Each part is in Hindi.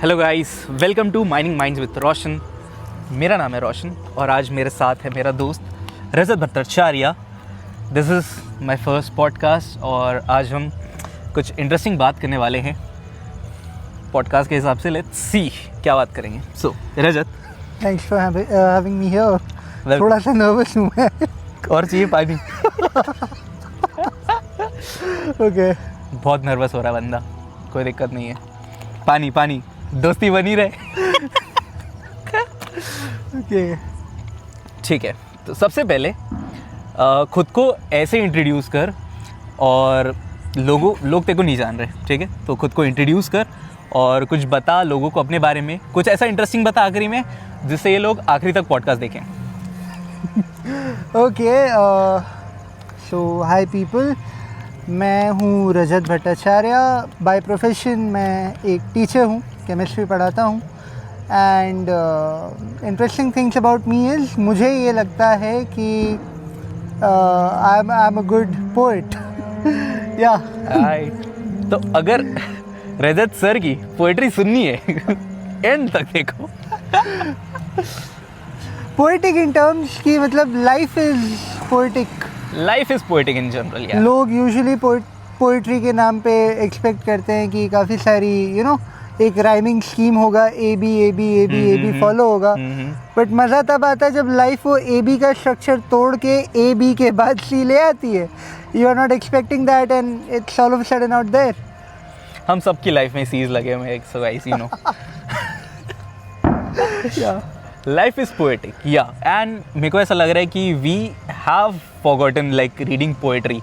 Hello guys, welcome to mining minds with Roshan. मेरा नाम है रोशन और आज मेरे साथ है मेरा दोस्त Rajat Bhattacharya. This is my first podcast और आज हम कुछ इंटरेस्टिंग बात करने वाले हैं पॉडकास्ट के हिसाब से। लेट्स सी क्या बात करेंगे। So Rajat, thanks for having me here. थोड़ा सा नर्वस हूँ मैं। और चाहिए पानी? ओके। बहुत नर्वस हो रहा है बंदा, कोई दिक्कत नहीं है। पानी पानी, दोस्ती बनी रहे। ओके, ठीक है। तो सबसे पहले खुद को ऐसे इंट्रोड्यूस कर, और लोग तेरे को नहीं जान रहे, ठीक है? तो खुद को इंट्रोड्यूस कर और कुछ बता लोगों को अपने बारे में, कुछ ऐसा इंटरेस्टिंग बता आखिरी में जिससे ये लोग आखिरी तक पॉडकास्ट देखें। ओके। सो हाय पीपल, मैं हूँ रजत भट्टाचार्य। बाय प्रोफेशन मैं एक टीचर हूँ, केमिस्ट्री पढ़ाता हूँ। And interesting things about me is, मुझे ये लगता है कि I am a good poet. या तो अगर रजत सर की पोएट्री सुननी है एंड तक देखो। पोएटिक इन टर्म्स की मतलब life is poetic. Life is poetic in general यार। लोग यूजुअली पोइट्री के नाम पे एक्सपेक्ट करते हैं कि काफ़ी सारी एक राइमिंग स्कीम होगा, ए बी फॉलो होगा। बट मज़ा तब आता है जब लाइफ वो ए बी का स्ट्रक्चर तोड़ के ए बी के बाद सी ले आती है। You are not expecting that and it's all of a sudden out there. हम सबकी लाइफ में सीज लगे हुए हैं, so guys, you know. Life is poetic, yeah. And मेरे को ऐसा लग रहा है कि we have forgotten like reading poetry.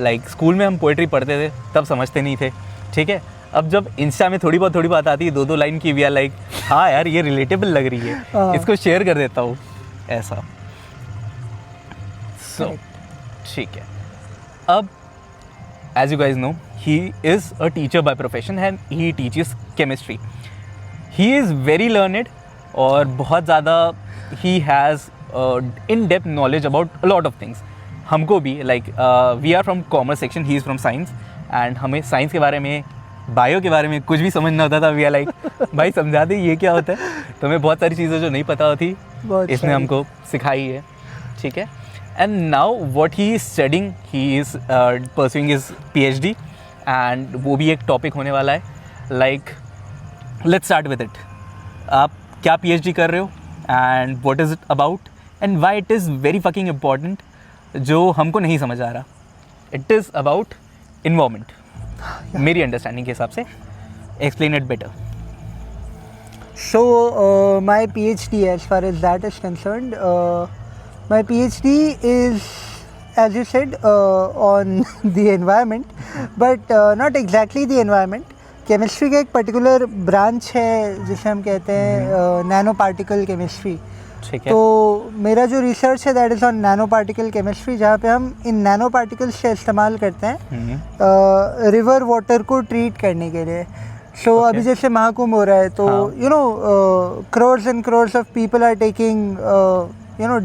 Like school में हम पोएट्री पढ़ते थे, तब समझते नहीं थे, ठीक है? अब जब इंस्टा में थोड़ी बहुत आती है, दो लाइन की, वी आर लाइक हाँ यार ये रिलेटेबल लग रही है, इसको शेयर कर देता हूँ, ऐसा। सो ठीक है। अब as you guys know, he is a teacher by profession and he teaches chemistry. He is very learned और बहुत ज़्यादा he has in depth knowledge about a lot of things. हमको भी like we are from commerce section, he is from science, and हमें साइंस के बारे में, बायो के बारे में कुछ भी समझ ना होता था। वी आर लाइक भाई समझा दे ये क्या होता है। तो हमें बहुत सारी चीज़ें जो नहीं पता होती इसने हमको सिखाई है, ठीक है? And now what he is studying, he is pursuing his PhD, and वो भी एक टॉपिक होने वाला है। Like let's start with it. आप क्या PhD कर रहे हो and what is it about and why it is very fucking important, जो हमको नहीं समझ आ रहा। इट इज़ अबाउट इन्वायरमेंट, मेरी अंडरस्टैंडिंग के हिसाब से। Explain it better. So my PhD, as far as that is concerned, my PhD is, as you said, on the environment, but not exactly the environment. Chemistry का एक पर्टिकुलर ब्रांच है जिसे हम कहते हैं नैनो पार्टिकल केमिस्ट्री। ठीक है। तो मेरा जो रिसर्च है that is on nano particle chemistry, जहाँ पे हम इन नैनो पार्टिकल्स से इस्तेमाल करते हैं रिवर वाटर को ट्रीट करने के लिए। सो अभी जैसे महाकुंभ हो रहा है, तो crores and crores of people are taking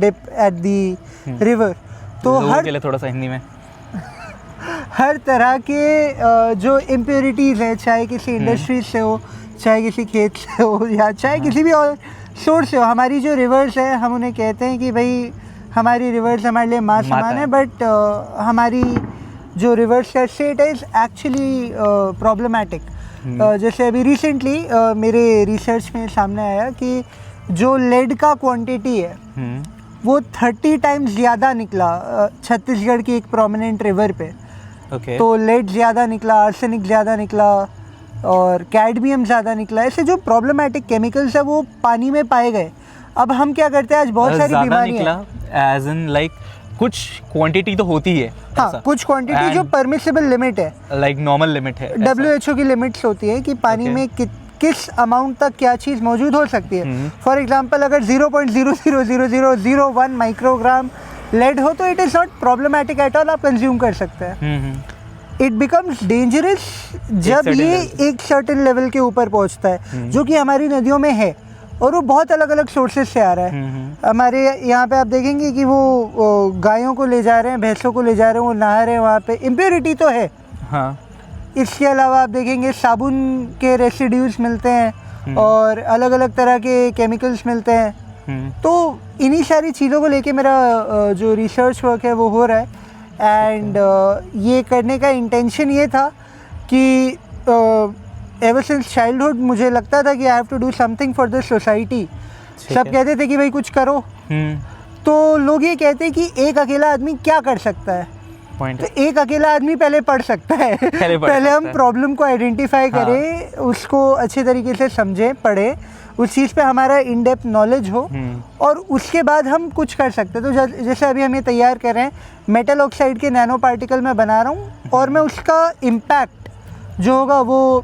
dip at the river। तो हर के लिए थोड़ा सा हिंदी में, हर तरह के जो इम्प्योरिटीज़ हैं, चाहे किसी इंडस्ट्री से हो, चाहे किसी खेत से हो, या चाहे किसी भी और सोर्स से हो, हमारी जो रिवर्स है हम उन्हें कहते हैं कि भाई हमारी रिवर्स हमारे लिए माँ समान है। बट हमारी जो रिवर्स का स्टेट है इज़ एक्चुअली प्रॉब्लमेटिक। जैसे अभी रिसेंटली मेरे रिसर्च में सामने आया कि जो लेड का क्वांटिटी है वो 30 टाइम्स ज़्यादा निकला छत्तीसगढ़ की एक प्रोमिनेंट रिवर पे। तो लेड ज़्यादा निकला, आर्सेनिक ज़्यादा निकला और कैडमियम ज़्यादा निकला। ऐसे जो प्रॉब्लमेटिक केमिकल्स है वो पानी में पाए गए। अब हम क्या करते हैं, आज बहुत सारी बीमारियां, एज इन लाइक कुछ क्वांटिटी तो होती है। हाँ, कुछ क्वांटिटी जो परमिसिबल लिमिट है, लाइक नॉर्मल लिमिट है। WHO की लिमिट्स होती है कि पानी में किस अमाउंट तक क्या चीज़ मौजूद हो सकती है। फॉर एग्जाम्पल अगर 0.0000001 माइक्रोग्राम लेड हो तो it is not problematic at all, आप कंज्यूम कर सकते हैं। इट बिकम्स डेंजरस जब ये एक सर्टेन लेवल के ऊपर पहुंचता है, जो कि हमारी नदियों में है और वो बहुत अलग अलग सोर्सेज से आ रहा है। हमारे यहाँ पे आप देखेंगे कि वो गायों को ले जा रहे हैं, भैंसों को ले जा रहे हैं, वो नहा रहे हैं, वहाँ पे इम्प्योरिटी तो है। हाँ। इसके अलावा आप देखेंगे साबुन के रेसिड्यूज मिलते हैं और अलग अलग तरह के केमिकल्स मिलते हैं। तो इन्हीं सारी चीज़ों को लेके मेरा जो रिसर्च वर्क है वो हो रहा है। एंड ये करने का इंटेंशन ये था कि एवर सिंस चाइल्डहुड मुझे लगता था कि I have to do something for this society. सब कहते थे कि भाई कुछ करो, तो लोग ये कहते हैं कि एक अकेला आदमी क्या कर सकता है। तो एक अकेला आदमी पहले पढ़ सकता है पहले हम प्रॉब्लम को आइडेंटिफाई करें, उसको अच्छे तरीके से समझें, पढ़ें, उस चीज़ पे हमारा इन डेप्थ नॉलेज हो, और उसके बाद हम कुछ कर सकते हैं। तो जैसे अभी हम ये तैयार कर रहे हैं, मेटल ऑक्साइड के नैनो पार्टिकल मैं बना रहा हूँ, और मैं उसका इम्पैक्ट जो होगा वो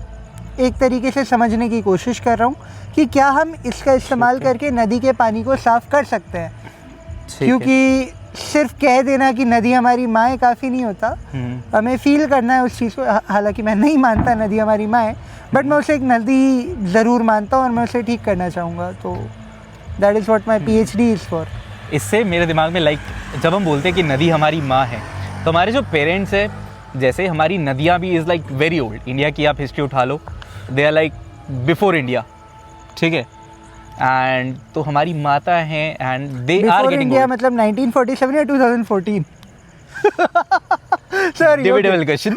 एक तरीके से समझने की कोशिश कर रहा हूँ कि क्या हम इसका इस्तेमाल करके नदी के पानी को साफ़ कर सकते हैं। क्योंकि सिर्फ कह देना कि नदी हमारी माँ है काफ़ी नहीं होता, हमें फील करना है उस चीज़ को। हालांकि मैं नहीं मानता नदी हमारी माँ है, बट मैं उसे एक नदी ज़रूर मानता हूँ और मैं उसे ठीक करना चाहूँगा। तो that is what my PhD is for. इससे मेरे दिमाग में जब हम बोलते हैं कि नदी हमारी माँ है, तो हमारे जो पेरेंट्स हैं, जैसे हमारी नदियाँ भी is like very old. India की आप हिस्ट्री उठा लो, they are like before India, ठीक है। एंड तो हमारी माता हैं and they are getting India मतलब 1947 या 2014? Sorry, debatable question.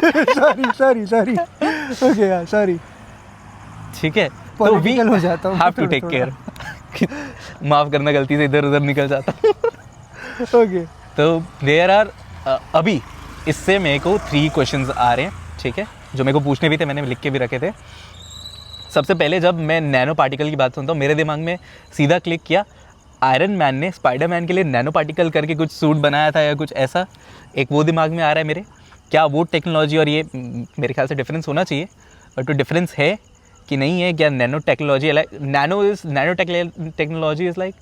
Sorry okay यार, सॉरी, ठीक है। तो वी हो जाता हूँ, हैव टू टेक केयर। माफ़ करना, गलती से इधर उधर निकल जाता। ओके, तो देयर आर अभी इससे मेरे को 3 क्वेश्चंस आ रहे हैं, ठीक है, जो मेरे को पूछने भी थे, मैंने लिख के भी रखे थे। सबसे पहले जब मैं नैनो पार्टिकल की बात सुनता हूँ, मेरे दिमाग में सीधा क्लिक किया, आयरन मैन ने स्पाइडरमैन के लिए नैनो पार्टिकल करके कुछ सूट बनाया था या कुछ ऐसा, एक वो दिमाग में आ रहा है मेरे। क्या वो टेक्नोलॉजी और ये मेरे ख्याल से डिफरेंस होना चाहिए, बट तो डिफरेंस है कि नहीं है? क्या nano technology nano technology is like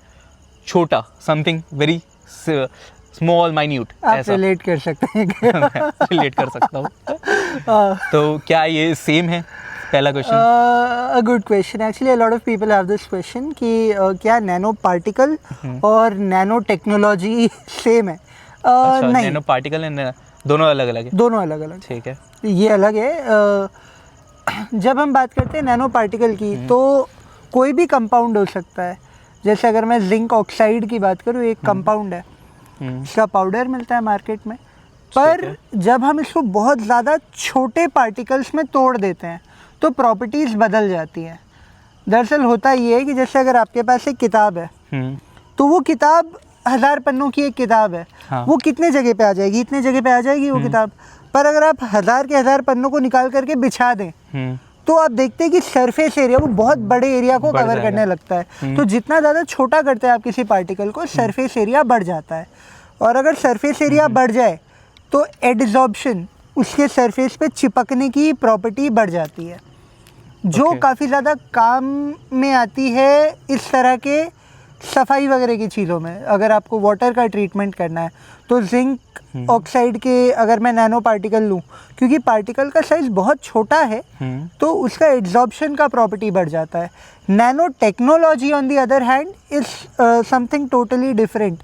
छोटा, समथिंग वेरी स्मॉल, माइन्यूट, ऐसा रिलेट कर सकते हैं? रिलेट कर सकता हूँ। तो क्या ये सेम है? पहला question. A good question, actually a lot of people have this question कि क्या नैनो पार्टिकल और नैनो टेक्नोलॉजी सेम है? अच्छा, नहीं, नैनो पार्टिकल एंड दोनों अलग अलग है। दोनों अलग अलग, ठीक है, ये अलग है। जब हम बात करते हैं नैनो पार्टिकल की, तो कोई भी कंपाउंड हो सकता है। जैसे अगर मैं जिंक ऑक्साइड की बात करूँ, एक कंपाउंड है, इसका पाउडर मिलता है मार्केट में, पर जब हम इसको बहुत ज़्यादा छोटे पार्टिकल्स में तोड़ देते हैं तो प्रॉपर्टीज़ बदल जाती हैं। दरअसल होता ये है कि जैसे अगर आपके पास एक किताब है, तो वो किताब 1000 पन्नों की एक किताब है, हाँ। वो कितने जगह पे आ जाएगी? इतने जगह पे आ जाएगी वो किताब। पर अगर आप 1000 के 1000 पन्नों को निकाल करके बिछा दें, तो आप देखते हैं कि सरफेस एरिया वो बहुत बड़े एरिया को कवर करने लगता है। तो जितना ज़्यादा छोटा करते हैं आप किसी पार्टिकल को, सरफेस एरिया बढ़ जाता है। और अगर सरफेस एरिया बढ़ जाए तो एडजॉर्प्शन, उसके सरफेस पे चिपकने की प्रॉपर्टी बढ़ जाती है, जो काफ़ी ज़्यादा काम में आती है इस तरह के सफाई वगैरह की चीज़ों में। अगर आपको वाटर का ट्रीटमेंट करना है तो जिंक ऑक्साइड के अगर मैं नैनो पार्टिकल लूँ, क्योंकि पार्टिकल का साइज़ बहुत छोटा है, तो उसका एड्जॉर्प्शन का प्रॉपर्टी बढ़ जाता है। Nano technology on the other hand is something totally different.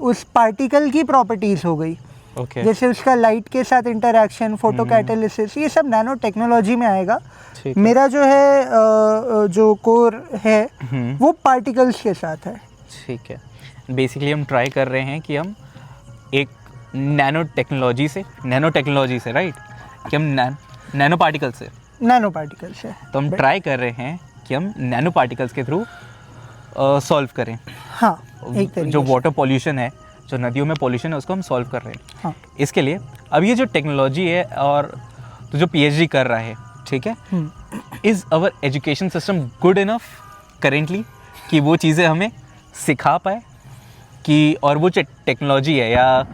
उस पार्टिकल की प्रॉपर्टीज़ हो गई, जैसे उसका लाइट के साथ इंटरैक्शन, फोटो कैटालिसिस, ये सब नैनो टेक्नोलॉजी में आएगा। मेरा जो है जो कोर है वो पार्टिकल्स के साथ है। ठीक है, बेसिकली हम ट्राई कर रहे हैं कि हम एक नैनो टेक्नोलॉजी से राइट, कि हम नैनो पार्टिकल से तो हम ट्राई कर रहे हैं कि हम नैनो पार्टिकल्स के थ्रू सॉल्व करें। हाँ, एक तरीके जो वाटर पॉल्यूशन है, जो नदियों में पॉल्यूशन है, उसको हम सॉल्व कर रहे हैं। हाँ। इसके लिए अब ये जो टेक्नोलॉजी है और तो जो पीएचडी कर रहा है, ठीक है, is our education system good enough currently कि वो चीज़ें हमें सिखा पाए कि, और वो जो टेक्नोलॉजी है या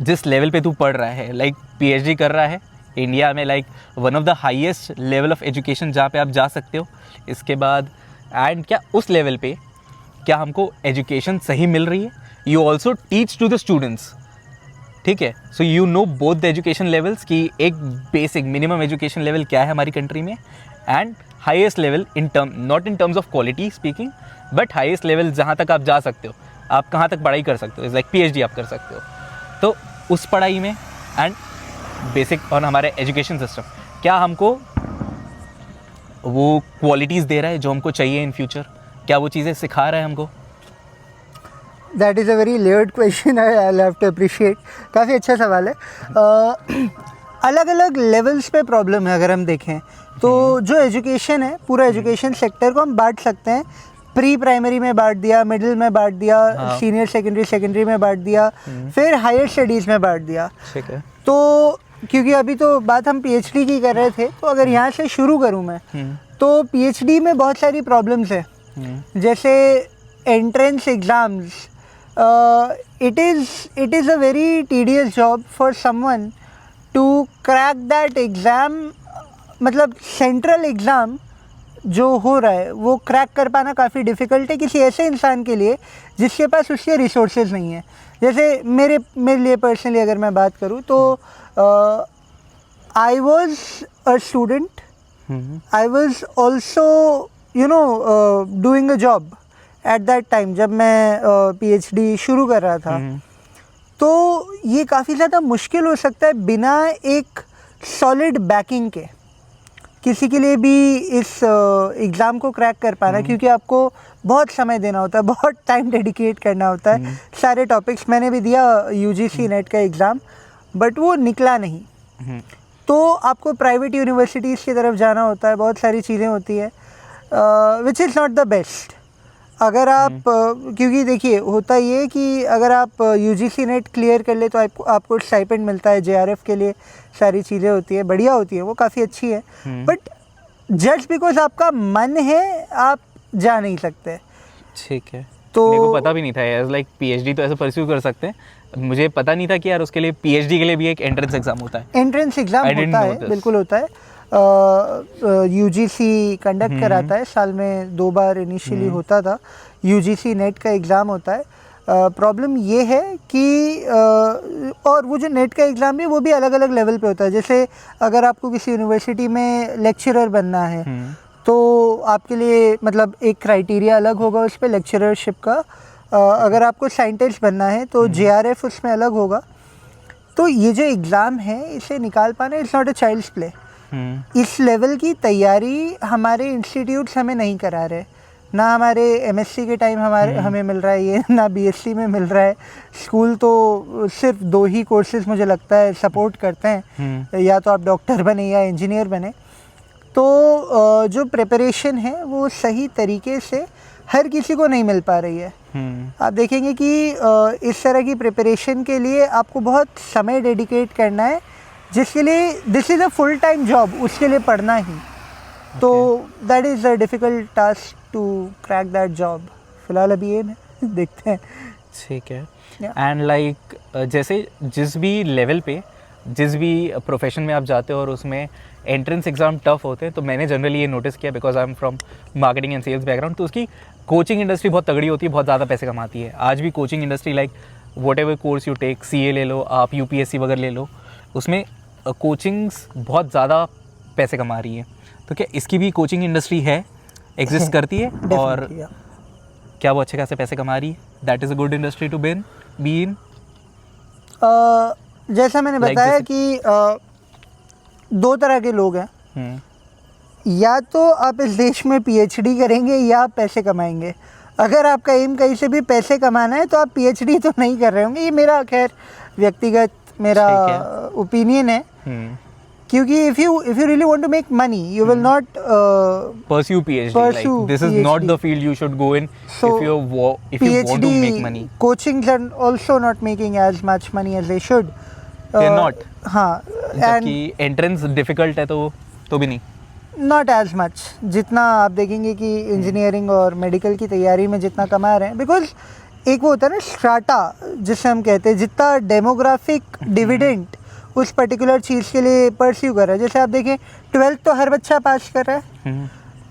जिस लेवल पे तू पढ़ रहा है, लाइक पीएचडी कर रहा है इंडिया में, like one of the highest level of education जहाँ पे आप जा सकते हो। इसके बाद एंड क्या उस लेवल पे क्या हमको एजुकेशन सही मिल रही है? You also teach to the students, ठीक है। So you know both the education levels कि एक बेसिक मिनिमम एजुकेशन लेवल क्या है हमारी कंट्री में, and highest level in term, not in terms of quality speaking, but highest level जहाँ तक आप जा सकते हो, आप कहाँ तक पढ़ाई कर सकते हो, इज़ लाइक पीएचडी आप कर सकते हो। तो उस पढ़ाई में एंड बेसिक और हमारे एजुकेशन सिस्टम क्या हमको वो क्वालिटीज़ दे रहा है जो हमको चाहिए इन फ्यूचर? क्या वो चीज़ें सिखा रहा है हमको? That is a very layered question, I have to appreciate. काफ़ी अच्छा सवाल है। अलग अलग लेवल्स पे प्रॉब्लम है अगर हम देखें तो। जो एजुकेशन है, पूरा एजुकेशन सेक्टर को हम बांट सकते हैं। प्री प्राइमरी में बांट दिया, मिडिल में बांट दिया, सीनियर सेकेंडरी में बांट दिया, फिर हायर स्टडीज़ में बांट दिया। ठीक है। तो क्योंकि अभी तो बात हम पीएचडी की कर रहे थे, तो अगर यहाँ से शुरू करूँ मैं, तो पीएचडी में बहुत सारी प्रॉब्लम्स है। जैसे entrance exams, it is a very tedious job for someone to crack that exam। मतलब सेंट्रल एग्ज़ाम जो हो रहा है वो क्रैक कर पाना काफ़ी डिफ़िकल्ट है किसी ऐसे इंसान के लिए जिसके पास उसके रिसोर्सेज नहीं है। जैसे मेरे लिए पर्सनली अगर मैं बात करूँ तो I was a student, I was also doing a job at that time जब मैं पीएचडी शुरू कर रहा था। तो ये काफ़ी ज़्यादा मुश्किल हो सकता है बिना एक सॉलिड बैकिंग के किसी के लिए भी इस एग्ज़ाम को क्रैक कर पाना, क्योंकि आपको बहुत समय देना होता है, बहुत टाइम डेडिकेट करना होता है। सारे टॉपिक्स मैंने भी दिया यूजीसी नेट का एग्ज़ाम, बट वो निकला नहीं। तो आपको प्राइवेट यूनिवर्सिटीज़ की तरफ जाना होता है, बहुत सारी चीज़ें होती है, which is not the best. अगर आप क्योंकि देखिए होता ये कि अगर आप यूजीसी नेट क्लियर कर ले तो आपको स्टाइपेंड मिलता है, जेआरएफ के लिए सारी चीज़ें होती है, बढ़िया होती है, वो काफ़ी अच्छी है। बट जस्ट बिकॉज आपका मन है आप जा नहीं सकते। ठीक है। तो मेरे को पता भी नहीं था यार, लाइक पीएचडी तो ऐसे परस्यू कर सकते हैं, मुझे पता नहीं था कि यार उसके लिए पीएचडी के लिए भी एक एंट्रेंस एग्ज़ाम होता है। एंट्रेंस एग्ज़ाम होता है, बिल्कुल होता है। यूजीसी कंडक्ट कराता है, साल में 2 बार इनिशियली होता था। यूजीसी नेट का एग्ज़ाम होता है। प्रॉब्लम ये है कि और वो जो नेट का एग्ज़ाम भी वो भी अलग अलग लेवल पे होता है। जैसे अगर आपको किसी यूनिवर्सिटी में लेक्चरर बनना है तो आपके लिए मतलब एक क्राइटेरिया अलग होगा उस पर लेक्चररशिप का। अगर आपको साइंटिस्ट बनना है तो जेआरएफ उसमें अलग होगा। तो ये जो एग्ज़ाम है इसे निकाल पाना it's not a child's play. इस लेवल की तैयारी हमारे इंस्टीट्यूट्स हमें नहीं करा रहे, ना हमारे एमएससी के टाइम हमें मिल रहा है ये, ना बीएससी में मिल रहा है। स्कूल तो सिर्फ 2 ही कोर्सेज मुझे लगता है सपोर्ट करते हैं, या तो आप डॉक्टर बने या इंजीनियर बने। तो जो प्रिपरेशन है वो सही तरीके से हर किसी को नहीं मिल पा रही है। आप देखेंगे कि इस तरह की प्रिपरेशन के लिए आपको बहुत समय डेडिकेट करना है, जिसके लिए this is a full time job, उसके लिए पढ़ना ही। तो that is a difficult task to crack that job. फिलहाल अभी ये देखते हैं। ठीक है। एंड लाइक जैसे जिस भी लेवल पे जिस भी प्रोफेशन में आप जाते हो और उसमें एंट्रेंस एग्ज़ाम टफ होते हैं, तो मैंने जनरली ये नोटिस किया because I am from marketing and sales background, तो उसकी कोचिंग इंडस्ट्री बहुत तगड़ी होती है, बहुत ज़्यादा पैसे कमाती है। आज भी coaching industry like whatever course you take, CA ले लो आप, यूपीएससी वगैरह ले लो, उसमें कोचिंग्स बहुत ज़्यादा पैसे कमा रही है। तो क्या इसकी भी कोचिंग इंडस्ट्री है, एग्जिस्ट करती है, और क्या वो अच्छे खासे पैसे कमा रही है? That is a good industry to be in. जैसा मैंने बताया कि 2 तरह के लोग हैं। या तो आप इस देश में पीएचडी करेंगे या आप पैसे कमाएंगे। अगर आपका एम कहीं से भी पैसे कमाना है तो आप पीएचडी तो नहीं कर रहे होंगे। ये मेरा खैर व्यक्तिगत मेरा ओपिनियन है, क्योंकि if you really want to make money you will not pursue PhD. Like, this is not the field you should go in. So if you want to make money. Coachings are also not making as much money as they should. They're not. हाँ, जबकि entrance difficult है तो भी नहीं। Not as much जितना आप देखेंगे कि इंजीनियरिंग और मेडिकल की तैयारी में जितना कमा रहे हैं। बिकॉज एक वो होता है ना स्ट्राटा जिसे हम कहते हैं, जितना डेमोग्राफिक डिविडेंड उस पर्टिकुलर चीज़ के लिए परस्यू कर रहा है। जैसे आप देखें 12th तो हर बच्चा पास कर रहा है,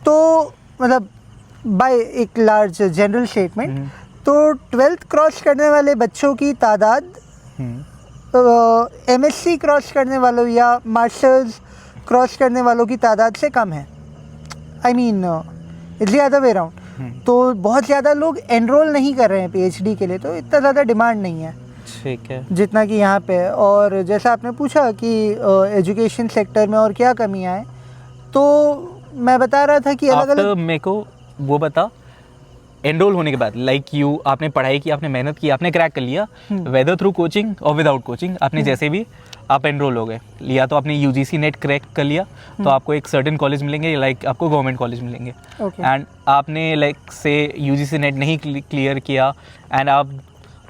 तो मतलब बाय एक लार्ज जनरल स्टेटमेंट, तो 12th क्रॉस करने वाले बच्चों की तादाद एमएससी क्रॉस करने वालों या मास्टर्स क्रॉस करने वालों की तादाद से कम है। I mean it's the other way around. तो बहुत ज़्यादा लोग एनरोल नहीं कर रहे हैं पीएचडी के लिए, तो इतना ज़्यादा डिमांड नहीं है। ठीक है, जितना कि यहाँ पे है। और जैसा आपने पूछा कि एजुकेशन सेक्टर में और क्या कमियाँ हैं, तो मैं बता रहा था कि अलग आफ्टर अलग मेरे को वो बता, एनरोल होने के बाद लाइक यू, आपने पढ़ाई की, आपने मेहनत की, आपने क्रैक कर लिया, वेदर थ्रू कोचिंग और विदाउट कोचिंग, आपने जैसे भी आप एनरोल हो गए, लिया तो आपने यूजीसी नेट क्रैक कर लिया, तो आपको एक सर्टेन कॉलेज मिलेंगे, लाइक आपको गवर्नमेंट कॉलेज मिलेंगे। Okay. एंड आपने लाइक से यूजीसी नेट नहीं क्लियर किया एंड आप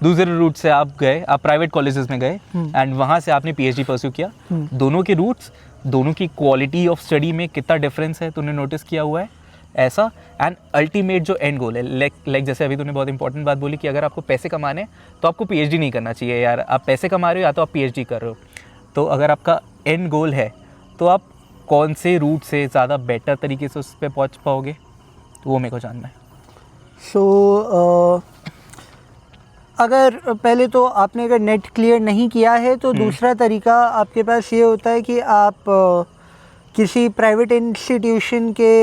दूसरे रूट से आप गए, आप प्राइवेट कॉलेजेस में गए एंड वहाँ से आपने पीएचडी परस्यू किया। दोनों के रूट्स, दोनों की क्वालिटी ऑफ स्टडी में कितना डिफरेंस है तूने नोटिस किया हुआ है ऐसा? एंड अल्टीमेट जो एंड गोल है, लाइक जैसे अभी तूने बहुत इंपॉर्टेंट बात बोली कि अगर आपको पैसे कमाने हैं तो आपको पीएचडी नहीं करना चाहिए यार, आप पैसे कमा रहे हो या तो आप पीएचडी कर रहे हो। तो अगर आपका एंड गोल है तो आप कौन से रूट से ज़्यादा बेटर तरीके से उस पर पहुँच पाओगे, तो वो मेरे को जानना है। सो अगर पहले तो आपने अगर नेट क्लियर नहीं किया है तो दूसरा तरीका आपके पास ये होता है कि आप किसी प्राइवेट इंस्टीट्यूशन के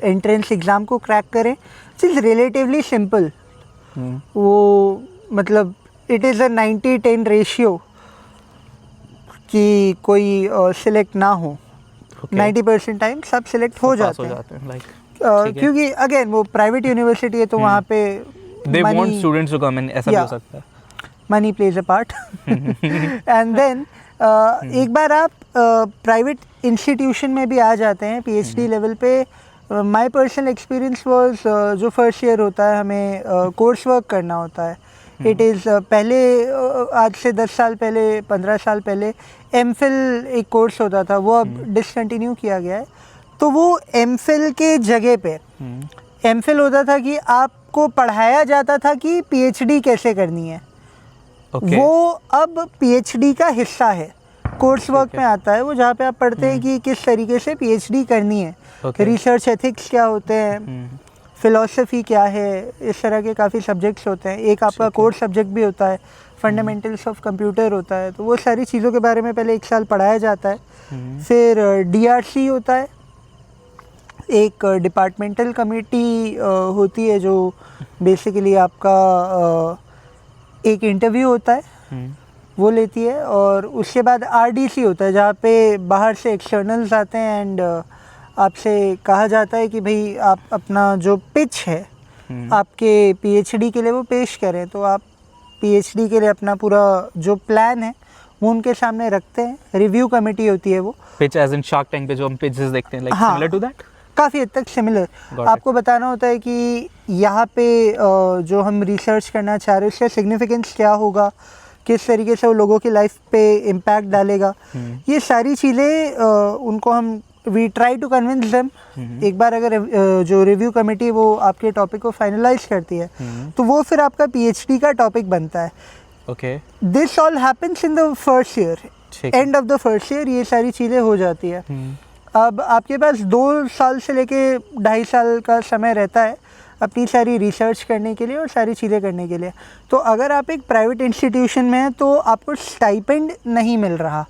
एंट्रेंस एग्ज़ाम को क्रैक करें, इट इज़ रिलेटिवली सिंपल। वो मतलब इट इज़ अ 90-10 रेशियो कि कोई सिलेक्ट ना हो। 90% टाइम सब सिलेक्ट हो जाते हैं लाइक क्योंकि अगेन वो प्राइवेट यूनिवर्सिटी है तो वहाँ पे they want students to come in, ऐसा भी हो सकता है। Money plays a part and then एक बार आप प्राइवेट इंस्टीट्यूशन में भी आ जाते हैं पीएचडी लेवल पे। माय पर्सनल एक्सपीरियंस वाज जो फर्स्ट ईयर होता है हमें कोर्स वर्क करना होता है। इट इज़ पहले आज से 10 साल पहले 15 साल पहले एमफिल एक कोर्स होता था, वो अब डिसकंटिन्यू किया गया है। तो वो एमफिल के जगह पे एमफिल होता था कि आपको पढ़ाया जाता था कि पीएचडी कैसे करनी है। वो अब पीएचडी का हिस्सा है, कोर्स वर्क में आता है वो, जहाँ पे आप पढ़ते हैं कि किस तरीके से पीएचडी करनी है, रिसर्च एथिक्स क्या होते हैं, फिलॉसफी क्या है, इस तरह के काफ़ी सब्जेक्ट्स होते हैं। एक आपका कोर सब्जेक्ट भी होता है, फंडामेंटल्स ऑफ कंप्यूटर होता है, तो वो सारी चीज़ों के बारे में पहले 1 साल पढ़ाया जाता है। फिर डीआरसी होता है, एक डिपार्टमेंटल कमेटी होती है जो बेसिकली आपका एक इंटरव्यू होता है वो लेती है, और उसके बाद आरडीसी होता है जहाँ पे बाहर से एक्सटर्नल्स आते हैं एंड आपसे कहा जाता है कि भाई आप अपना जो पिच है आपके पीएचडी के लिए वो पेश करें। तो आप पीएचडी के लिए अपना पूरा जो प्लान है वो उनके सामने रखते हैं। रिव्यू कमेटी होती है वो, pitch as in Shark Tank पे जो हम पिचेस देखते हैं, लाइक सिमिलर टू दैट, काफ़ी हद तक सिमिलर। आपको बताना होता है कि यहाँ पे जो हम रिसर्च करना चाह रहे हैं उसका सिग्निफिकेंस क्या होगा, किस तरीके से वो लोगों की लाइफ पे इम्पैक्ट डालेगा, ये सारी चीज़ें उनको हम we try to convince them. एक बार अगर जो रिव्यू कमेटी वो आपके टॉपिक को फाइनलाइज करती है तो वो फिर आपका पीएचडी का टॉपिक बनता है। Okay, this all happens in the first year, and of the first year ये सारी चीज़ें हो जाती है। अब आपके पास 2 साल से लेके 2.5 साल का समय रहता है अपनी सारी रिसर्च करने के लिए और सारी चीज़ें करने के लिए। तो अगर आप एक प्राइवेट इंस्टीट्यूशन में हैं तो आपको स्टाइपेंड नहीं मिल रहा।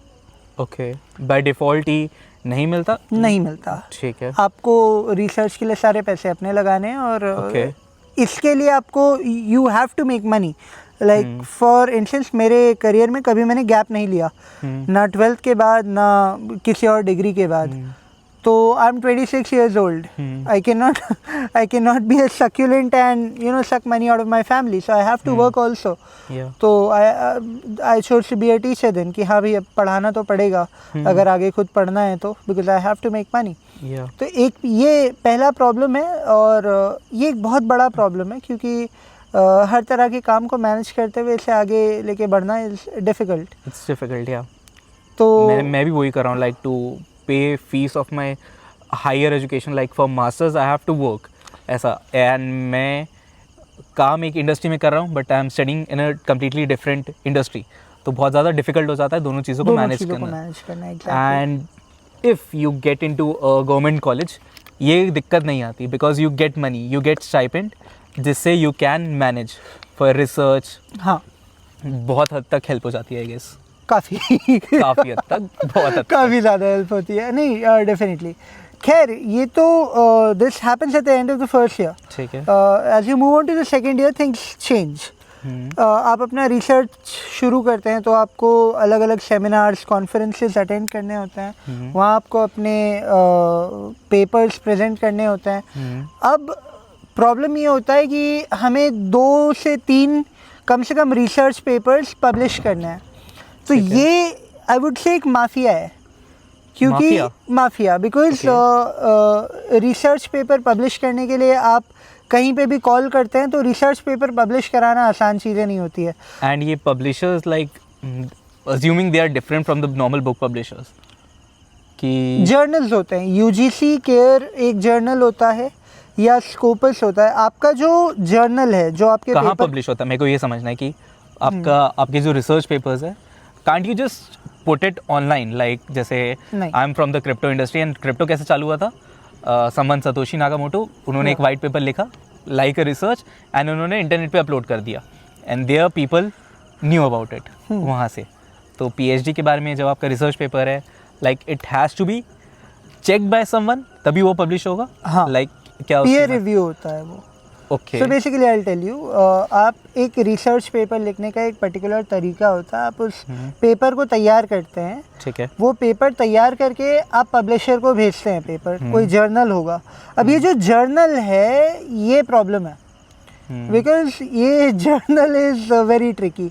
ओके, बाय डिफ़ॉल्ट ही नहीं मिलता? नहीं मिलता, ठीक है। आपको रिसर्च के लिए सारे पैसे अपने लगाने हैं और इसके लिए आपको you have to make money. Like for instance मेरे करियर में कभी मैंने गैप नहीं लिया, ना 12th के बाद ना किसी और डिग्री के बाद। तो I am 26 years old. I cannot be a succulent and suck money out of my family. So I have to work also. Yeah. तो I chose to be a teacher then कि हाँ भाई अब पढ़ाना तो पड़ेगा अगर आगे खुद पढ़ना है तो, because I have to make money. Yeah. तो एक ये पहला प्रॉब्लम है और ये एक बहुत बड़ा प्रॉब्लम है क्योंकि हर तरह के काम को मैनेज करते हुए इसे आगे लेके बढ़ना इज डिफ़िकल्ट। इट्स डिफ़िकल्ट, या। तो मैं भी वही कर रहा हूँ, like to pay fees of my higher education, like for masters I have to work ऐसा। एंड मैं काम एक इंडस्ट्री में कर रहा हूँ but I am studying in a completely different industry, तो बहुत ज़्यादा डिफिकल्ट हो जाता है दोनों चीज़ों को मैनेज करना। And if you get into government college ये दिक्कत नहीं आती, because you get money, you get stipend, जिससे you can manage for research. हाँ, बहुत हद तक हेल्प हो जाती है आई गेस। काफ़ी हद तक, बहुत हद तक काफ़ी ज़्यादा हेल्प होती है। नहीं, डेफिनेटली। खैर, ये तो this happens at the end of the first year. ठीक है। As you move on to the second year things change. आप अपना रिसर्च शुरू करते हैं तो आपको अलग अलग सेमिनार्स कॉन्फ्रेंसेस अटेंड करने होते हैं, वहाँ आपको अपने पेपर्स प्रेजेंट करने होते हैं। अब प्रॉब्लम ये होता है कि हमें 2 से 3 कम से कम रिसर्च पेपर्स पब्लिश करने हैं, तो ये आई वुड से एक माफिया है, क्योंकि mafia because research paper publish करने के लिए आप कहीं पे भी कॉल करते हैं तो रिसर्च पेपर पब्लिश कराना आसान चीज़ें नहीं होती है। एंड ये publishers like assuming they are different from the normal book publishers कि जर्नल्स होते हैं, यूजीसी केयर एक जर्नल होता है या स्कोपस होता है। आपका जो जर्नल है जो आपके कहाँ पेपर पब्लिश होता है, मेरे को ये समझना है कि आपके जो रिसर्च पेपर्स है can't you just put it online, like जैसे I am from the crypto industry and crypto कैसे चालू हुआ था, समवन सतोशी नाकामोटो, उन्होंने एक वाइट पेपर लिखा लाइक अ रिसर्च एंड उन्होंने इंटरनेट पे अपलोड कर दिया and there people knew about it वहाँ से। तो पीएचडी के बारे में जब आपका रिसर्च पेपर है like it has to be checked by someone तभी वो पब्लिश होगा। हाँ, लाइक क्या पीयर रिव्यू होता है वो। Okay, so basically I will tell you, आप एक रिसर्च पेपर लिखने का एक पर्टिकुलर तरीका होता है। आप उस पेपर को तैयार करते हैं, ठीक है, वो पेपर तैयार करके आप पब्लिशर को भेजते हैं, पेपर कोई जर्नल होगा। अब ये जो जर्नल है ये प्रॉब्लम है, बिकॉज ये जर्नल इज़ वेरी ट्रिकी,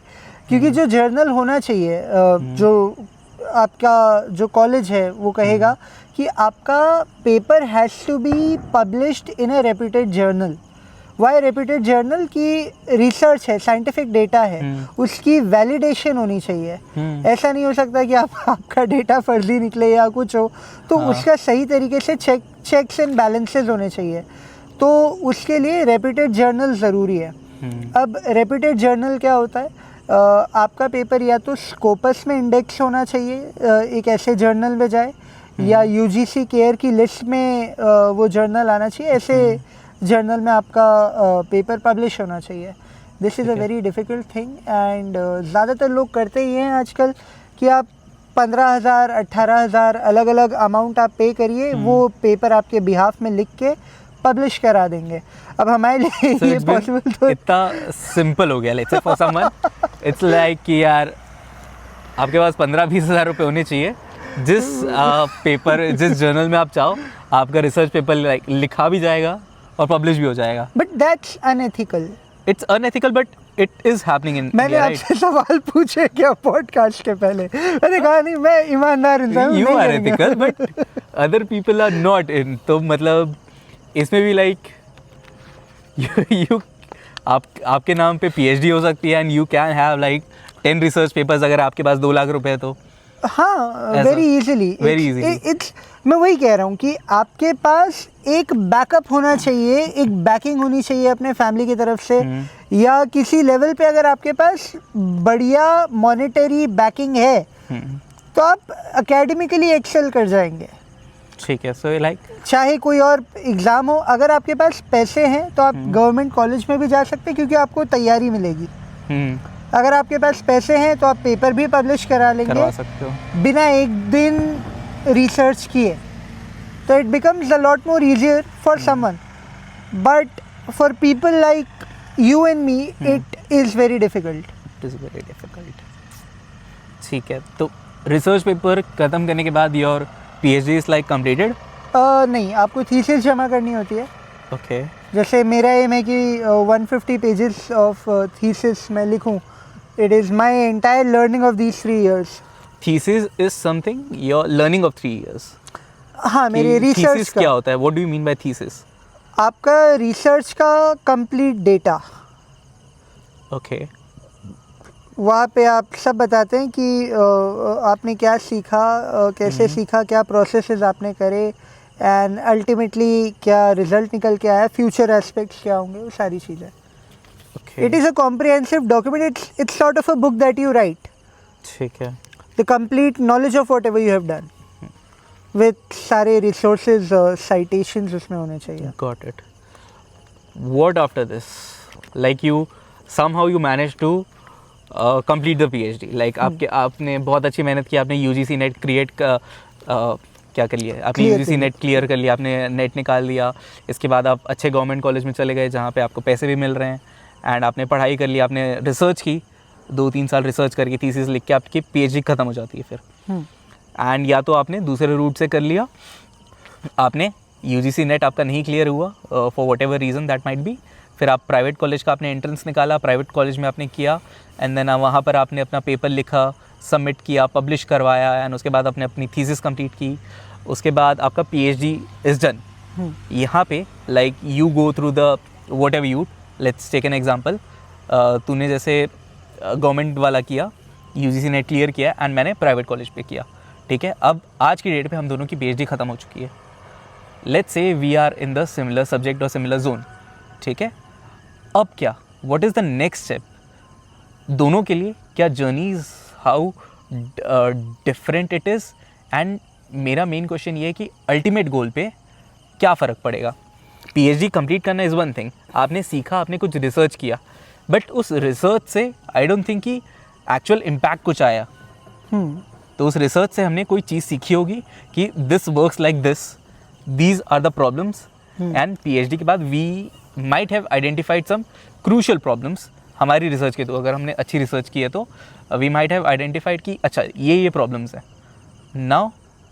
क्योंकि जो जर्नल होना चाहिए जो आपका जो कॉलेज है वो कहेगा कि आपका paper has to be published in a reputed journal. Why reputed journal की रिसर्च है, साइंटिफिक डेटा है, उसकी वैलिडेशन होनी चाहिए। ऐसा नहीं हो सकता कि आपका डेटा फर्जी निकले या कुछ हो, तो उसका सही तरीके से चेक्स एंड बैलेंसेस होने चाहिए। तो उसके लिए रेप्यूटेड जर्नल ज़रूरी है। अब रेप्यूटेड जर्नल क्या होता है, आपका पेपर या तो स्कोपस में इंडेक्स होना चाहिए, एक ऐसे जर्नल में जाए, या यूजीसी केयर की लिस्ट में वो जर्नल आना चाहिए, ऐसे जर्नल में आपका पेपर पब्लिश होना चाहिए। This is a very difficult thing and ज़्यादातर लोग करते ही हैं आजकल कि आप 15,000 18,000 अलग अलग अमाउंट आप पे करिए, वो पेपर आपके बिहाफ में लिख के पब्लिश करा देंगे। अब हमारे लिए ये पॉसिबल तो इतना सिंपल हो गया, let's say for someone it's like कि यार आपके पास 15-20 हज़ार रुपये होने चाहिए, जिस पेपर जिस जर्नल में आप चाहो आपका रिसर्च पेपर लिखा भी जाएगा और पब्लिश भी हो जाएगा। But that's unethical. It's unethical but it is happening in मैंने आपसे सवाल पूछे क्या पॉडकास्ट के पहले, मैंने कहा नहीं मैं ईमानदार इंसान, you are ethical but other people are not in. तो मतलब इसमें भी लाइक यू आपके नाम पे पीएचडी हो सकती है and you can have like 10 research papers अगर आपके पास 2 लाख रुपए है तो। हाँ, वेरी इजीली। इट्स मैं वही कह रहा हूँ कि आपके पास एक बैकअप होना चाहिए, एक बैकिंग होनी चाहिए अपने फैमिली की तरफ से, या किसी लेवल पे अगर आपके पास बढ़िया मॉनेटरी बैकिंग है तो आप एकेडमिकली एक्सेल कर जाएंगे। ठीक है, सो लाइक चाहे कोई और एग्ज़ाम हो, अगर आपके पास पैसे हैं तो आप गवर्नमेंट कॉलेज में भी जा सकते हैं क्योंकि आपको तैयारी मिलेगी। अगर आपके पास पैसे हैं तो आप पेपर भी पब्लिश करवा सकते हो बिना एक दिन रिसर्च किए, तो it becomes a lot more easier for someone, but for people like you and me it is very difficult. It is very difficult. ठीक है, तो रिसर्च पेपर ख़त्म करने के बाद your PhD is like completed? नहीं, आपको थीसिस जमा करनी होती है। ओके, जैसे मेरा एम है कि 150 पेजेस ऑफ थीसिस मैं लिखूं। It is my entire learning of these 3 years। Thesis is something your learning of 3 years? हाँ, मेरे रिसर्च क्या होता है? What do you mean by thesis? आपका रिसर्च का कंप्लीट डेटा। ओके, वहाँ पे आप सब बताते हैं कि आपने क्या सीखा, कैसे सीखा, क्या प्रोसेसेस आपने करे, एंड अल्टीमेटली क्या रिजल्ट निकल के आया, फ्यूचर एस्पेक्ट्स क्या होंगे, वो सारी चीज़ें। It is a comprehensive document. It's sort of a book that you write. ठीक है, the complete knowledge of whatever you have done with सारे रिसोर्सेज, साइटेशंस उसमें होने चाहिए। Got it. What after this, like you somehow you manage to complete the PhD, like आपने बहुत अच्छी मेहनत की, आपने यूजीसी नेट क्रिएट का क्या कर लिया, आपने यूजीसी नेट क्लियर कर लिया, आपने नेट निकाल लिया, इसके बाद आप अच्छे गवर्नमेंट कॉलेज में चले गए जहाँ पे आपको पैसे भी मिल रहे हैं एंड आपने पढ़ाई कर ली, आपने रिसर्च की, 2-3 साल रिसर्च करके थीसिस लिख के आपकी पीएचडी ख़त्म हो जाती है फिर। एंड या तो आपने दूसरे रूट से कर लिया, आपने यूजीसी नेट आपका नहीं क्लियर हुआ for what ever reason that might be, फिर आप प्राइवेट कॉलेज का आपने एंट्रेंस निकाला, प्राइवेट कॉलेज में आपने किया, एंड देन वहाँ पर आपने अपना पेपर लिखा, सबमिट किया, पब्लिश करवाया, एंड उसके बाद आपने अपनी थीसिस कंप्लीट की, उसके बाद आपका पीएचडी इज़ डन। यहाँ पे like you go through the whatever you, let's take an example, तूने जैसे गवर्नमेंट वाला किया, यूजीसी नेट क्लियर किया, एंड मैंने प्राइवेट कॉलेज पे किया, ठीक है। अब आज की डेट पे हम दोनों की पीएचडी ख़त्म हो चुकी है, let's say we are in the similar subject और सिमिलर जोन, ठीक है। अब क्या, what is the next step दोनों के लिए, क्या journeys how different it is, and मेरा मेन क्वेश्चन ये है कि अल्टीमेट गोल पे क्या फ़र्क पड़ेगा। पीएचडी कंप्लीट करना इज़ वन थिंग, आपने सीखा, आपने कुछ रिसर्च किया, बट उस रिसर्च से आई डोंट थिंक कि एक्चुअल इम्पैक्ट कुछ आया। तो उस रिसर्च से हमने कोई चीज़ सीखी होगी कि this works like this, these are the problems, and PhD के बाद we might have identified some crucial problems. हमारी रिसर्च के तो अगर हमने अच्छी रिसर्च की है तो वी माइट हैव आइडेंटिफाइड कि अच्छा ये प्रॉब्लम्स हैं। नाउ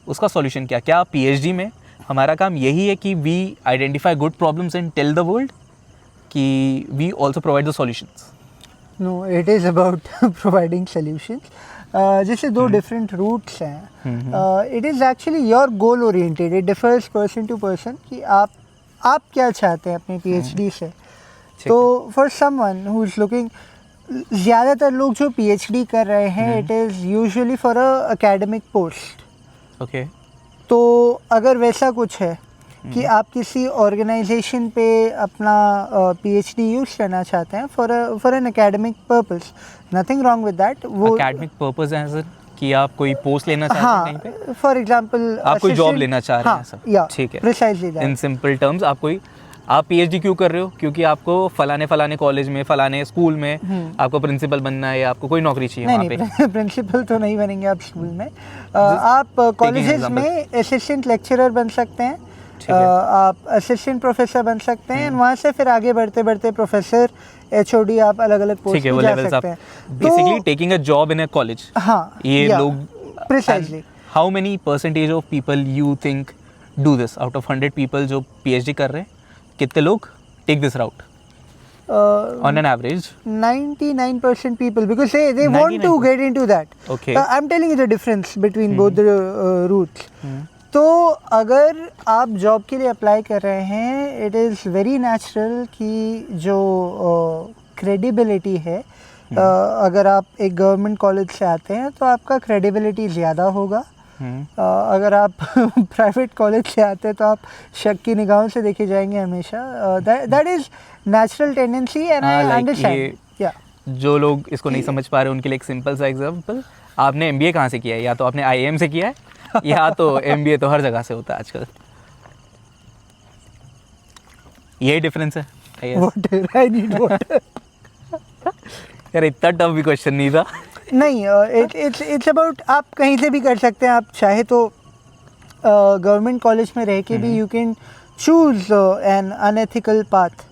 उसका सॉल्यूशन क्या, क्या पीएचडी में हमारा काम यही है कि we identify good problems and tell the world, कि we also provide the solutions? No, it is about providing solutions. जैसे दो डिफरेंट रूट्स हैं, it is actually your goal oriented, it differs person to person कि आप क्या चाहते हैं अपनी पीएचडी से। तो for someone who is looking, ज़्यादातर लोग जो पीएचडी कर रहे हैं it is usually for a academic post. Okay, तो अगर वैसा कुछ है कि आप किसी ऑर्गेनाइजेशन पे अपना पीएचडी यूज़ करना चाहते हैं for an academic purpose, nothing wrong with that. वो एकेडमिक पर्पस है कि आप कोई पोस्ट लेना चाहते हैं कहीं पे, फॉर एग्जांपल आप कोई जॉब लेना चाह रहे हैं, सब ठीक है, precisely that. In simple terms आप पीएचडी क्यों कर रहे हो? क्योंकि आपको फलाने कॉलेज में, फलाने स्कूल में आपको प्रिंसिपल बनना है, या आपको कोई नौकरी चाहिए वहाँ पे। नहीं, प्रिंसिपल तो नहीं बनेंगे आप स्कूल में, आप कॉलेजेस में असिस्टेंट लेक्चरर बन सकते हैं, आप असिस्टेंट प्रोफेसर बन सकते हैं, वहाँ से फिर आगे बढ़ते बढ़ते प्रोफेसर, एचओडी, आप अलग अलग पोस्ट पे जा सकते हैं। Basically taking a job in a college. हाँ, ये लोग precisely. How many percentage of people you think do this? Out of 100 people जो पीएचडी कर रहे हैं, कितने लोग take this route on an average? 99% people, because they want to get into that. Okay. I'm telling you the difference between both the routes. तो अगर आप जॉब के लिए अप्लाई कर रहे हैं, इट इज़ वेरी नेचुरल कि जो क्रेडिबिलिटी है, अगर आप एक गवर्नमेंट कॉलेज से आते हैं तो आपका क्रेडिबिलिटी ज़्यादा होगा। अगर आप प्राइवेट कॉलेज से आते हैं तो आप शक की निगाहों से देखे जाएंगे हमेशा। That is natural tendency and I understand. जो लोग इसको नहीं समझ पा रहे उनके लिए एक सिंपल सा एग्जांपल, आपने एमबीए कहाँ से किया है? या तो आपने आईएम से किया है, या तो एमबीए तो हर जगह से होता है आजकल। यही डिफरेंस है। I need water. यार इतना टफ भी क्वेश्चन नहीं था। नहीं, इट्स अबाउट, आप कहीं से भी कर सकते हैं। आप चाहे तो गवर्नमेंट कॉलेज में रह के भी you can choose an unethical path.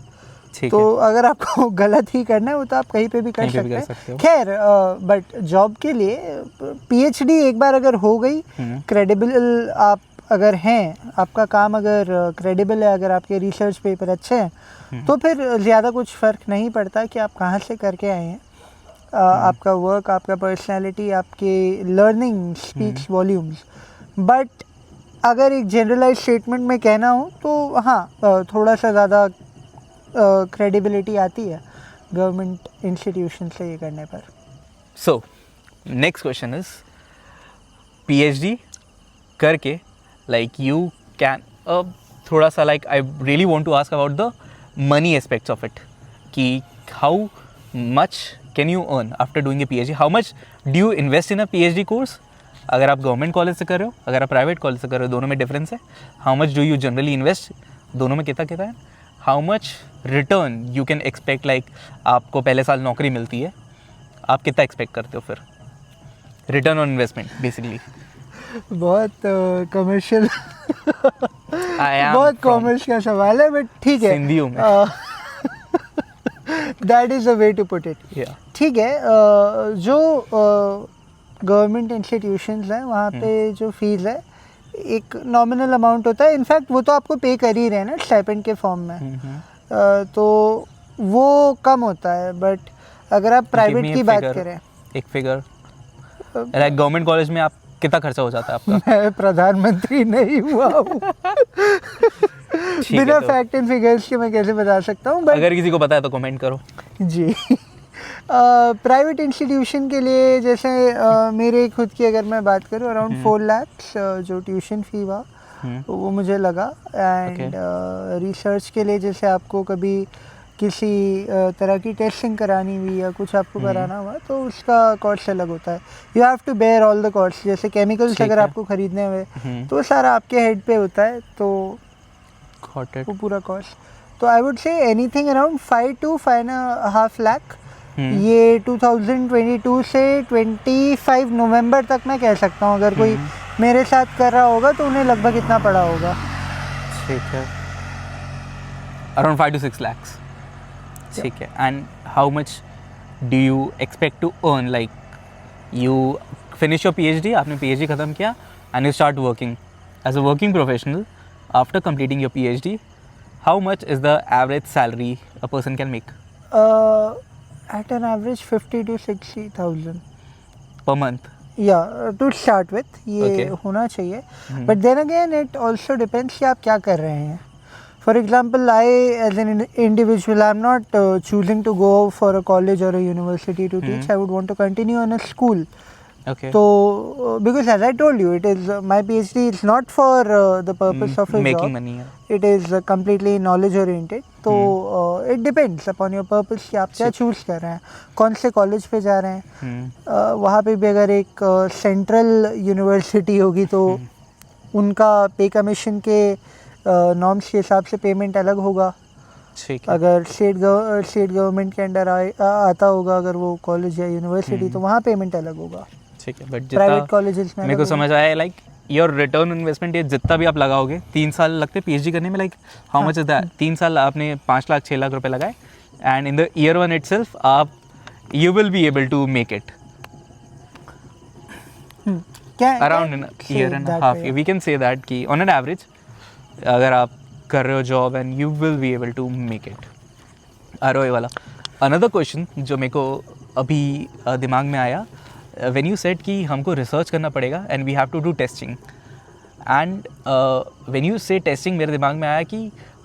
तो अगर आपको गलत ही करना है वो तो आप कहीं पे भी कर सकते हैं। खैर, बट जॉब के लिए पीएचडी एक बार अगर हो गई, क्रेडिबल आप अगर हैं, आपका काम अगर क्रेडिबल है, अगर आपके रिसर्च पेपर अच्छे हैं, तो फिर ज़्यादा कुछ फ़र्क नहीं पड़ता कि आप कहाँ से करके आए हैं। आपका वर्क, आपका पर्सनैलिटी, आपके लर्निंग स्पीक्स वॉल्यूम्स। बट अगर एक जनरलाइज स्टेटमेंट में कहना हो तो हाँ, थोड़ा सा ज़्यादा क्रेडिबिलिटी आती है गवर्नमेंट इंस्टीट्यूशन से ये करने पर। So next question is, PhD करके लाइक यू कैन थोड़ा सा like I really want to ask about the money aspects of it, कि how much can you earn after doing a PhD? How much do you invest in a PhD course? अगर आप गवर्नमेंट कॉलेज से कर रहे हो, अगर आप प्राइवेट कॉलेज से कर रहे हो, दोनों में डिफरेंस है। How much do you generally invest? दोनों में कितना कितना है? How much return you can expect? Like आपको पहले साल नौकरी मिलती है, आप कितना एक्सपेक्ट करते हो फिर रिटर्न ऑन इन्वेस्टमेंट बेसिकली? बहुत कमर्शियल बहुत कॉमर्स का सवाल है, बट ठीक है। हिंदियों में that is a way to put it. Yeah. ठीक है, जो गवर्नमेंट इंस्टीट्यूशंस हैं वहाँ पे जो फीस है एक नॉमिनल अमाउंट होता है, इनफैक्ट वो तो आपको पे कर ही रहे हैं ना स्टाइपेंड के फॉर्म में, तो वो कम होता है। बट अगर आप प्राइवेट की बात करें, एक फिगर लाइक गवर्नमेंट कॉलेज में आप कितना खर्चा हो जाता है आपका? मैं प्रधानमंत्री नहीं हुआ हूँ बिना तो फैक्ट एंड फिगर्स के मैं कैसे बता सकता हूँ, बट अगर किसी को पता है तो कमेंट करो जी। प्राइवेट इंस्टीट्यूशन के लिए जैसे मेरे खुद की अगर मैं बात करूँ अराउंड 4 lakhs जो ट्यूशन फी हुआ वो मुझे लगा। एंड रिसर्च के लिए जैसे आपको कभी किसी तरह की टेस्टिंग करानी हुई या कुछ आपको कराना हुआ तो उसका कॉस्ट अलग होता है। You have to bear all the cost. जैसे केमिकल्स अगर आपको ख़रीदने हुए तो वो सारा आपके हेड पे होता है, तो वो पूरा कॉस्ट। तो I would say anything around 5 to 5.5 lakh ये 2022 से 25 नवंबर तक मैं कह सकता हूँ। अगर कोई मेरे साथ कर रहा होगा तो उन्हें लगभग इतना पड़ा होगा। ठीक है, अराउंड 5 to 6 lakhs। ठीक है, and how much do you expect to earn? Like you finish your PhD, आपने PhD ख़त्म किया and you start working as a working professional after completing your PhD, how much is the average salary a person can make? At an average 50 to 60,000 per month. Yeah, to start with ये Okay. होना चाहिए। But then again it also depends कि आप क्या कर रहे हैं। For example, I as an individual, I'm not choosing to go for a college or a university to teach. I would want to continue in a school. Okay. So because as I told you, it is my PhD is not for the purpose of a making job. money, yeah. It is completely knowledge oriented. तो it depends upon your purpose कि आप क्या चूज़ कर रहे हैं, कौन से कॉलेज पे जा रहे हैं। वहाँ पे भी अगर एक सेंट्रल यूनिवर्सिटी होगी तो उनका पे कमीशन के नॉर्म्स के हिसाब से पेमेंट अलग होगा। ठीक है। अगर स्टेट गवर्नमेंट के अंडर आता होगा अगर वो कॉलेज या यूनिवर्सिटी तो वहाँ पेमेंट अलग होगा। ठीक है, बट प्राइवेट कॉलेजेस में मेरे को समझ आया लाइक योर रिटर्न इन्वेस्टमेंट ये जितना भी आप लगाओगे 3 साल लगते PhD करने में, like how much is that? 3 साल आपने 5 लाख 6 लाख रुपए लगाए and in the year 1 itself आप you will be able to make it around in year and half. We can say that कि ऑन एन एवरेज अगर आप कर रहे हो job and you will be able to make it. Aarohi वाला अनदर क्वेश्चन जो मेरे को अभी दिमाग में आया, when you said कि हमको रिसर्च करना पड़ेगा and we have to do testing and when you say testing मेरे दिमाग में आया कि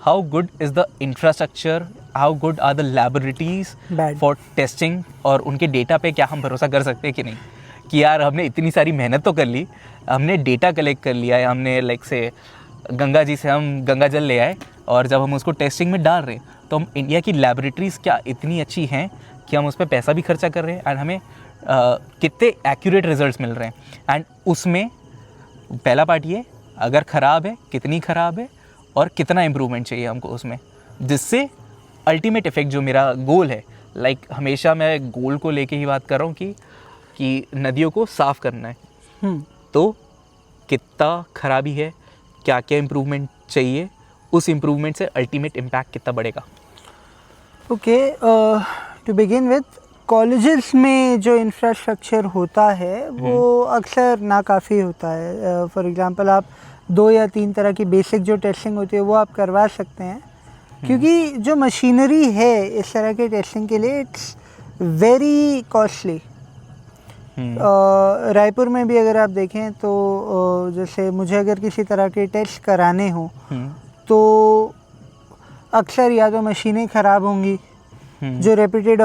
how good is the infrastructure, how good are the laboratories for testing और उनके डेटा पे क्या हम भरोसा कर सकते हैं कि नहीं, कि यार हमने इतनी सारी मेहनत तो कर ली, हमने डेटा कलेक्ट कर लिया है, हमने लाइक से गंगा जी से हम गंगा जल ले आए और जब हम उसको टेस्टिंग में डाल रहे हैं तो हम इंडिया की लैबोरेटरीज़ क्या इतनी अच्छी हैं कि हम उस पर पैसा भी खर्चा कर रहे हैं एंड हमें कितने एक्यूरेट रिजल्ट्स मिल रहे हैं। एंड उसमें पहला पार्ट ये अगर ख़राब है कितनी ख़राब है और कितना इम्प्रूवमेंट चाहिए हमको उसमें, जिससे अल्टीमेट इफ़ेक्ट जो मेरा गोल है, लाइक हमेशा मैं गोल को लेके ही बात कर रहा हूँ कि नदियों को साफ़ करना है। तो कितना ख़राबी है, क्या क्या इम्प्रूवमेंट चाहिए, उस इम्प्रूवमेंट से अल्टीमेट इम्पैक्ट कितना बढ़ेगा। Okay, to begin with colleges में जो इंफ्रास्ट्रक्चर होता है वो अक्सर नाकाफ़ी होता है। फॉर एग्जांपल आप 2 या 3 तरह की बेसिक जो टेस्टिंग होती है वो आप करवा सकते हैं, क्योंकि जो मशीनरी है इस तरह के टेस्टिंग के लिए इट्स वेरी कॉस्टली। रायपुर में भी अगर आप देखें तो जैसे मुझे अगर किसी तरह के टेस्ट कराने हो तो अक्सर या तो मशीनें ख़राब होंगी, जो रेप्यूटेड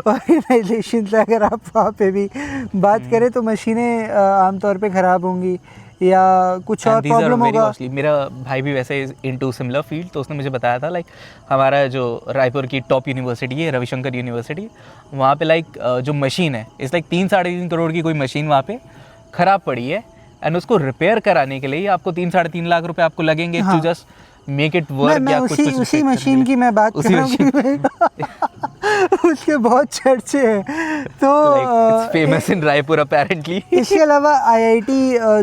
ऑर्गेनाइजेशन से अगर आप वहाँ पे भी बात करें तो मशीनें आमतौर पे ख़राब होंगी या कुछ और प्रॉब्लम होगा। मेरा भाई भी वैसे इनटू सिमिलर फील्ड, तो उसने मुझे बताया था लाइक हमारा जो रायपुर की टॉप यूनिवर्सिटी है रविशंकर यूनिवर्सिटी, वहाँ पे लाइक जो मशीन है इस लाइक 3-3.5 करोड़ की कोई मशीन वहाँ पे ख़राब पड़ी है एंड उसको रिपेयर कराने के लिए आपको 3-3.5 लाख रुपए आपको लगेंगे to just make it work या कुछ उसी मशीन की मैं बात कर रहा हूँ। उसके बहुत चर्चे हैं तो फेमस इन रायपुर अपेरेंटली। इसके अलावा IIT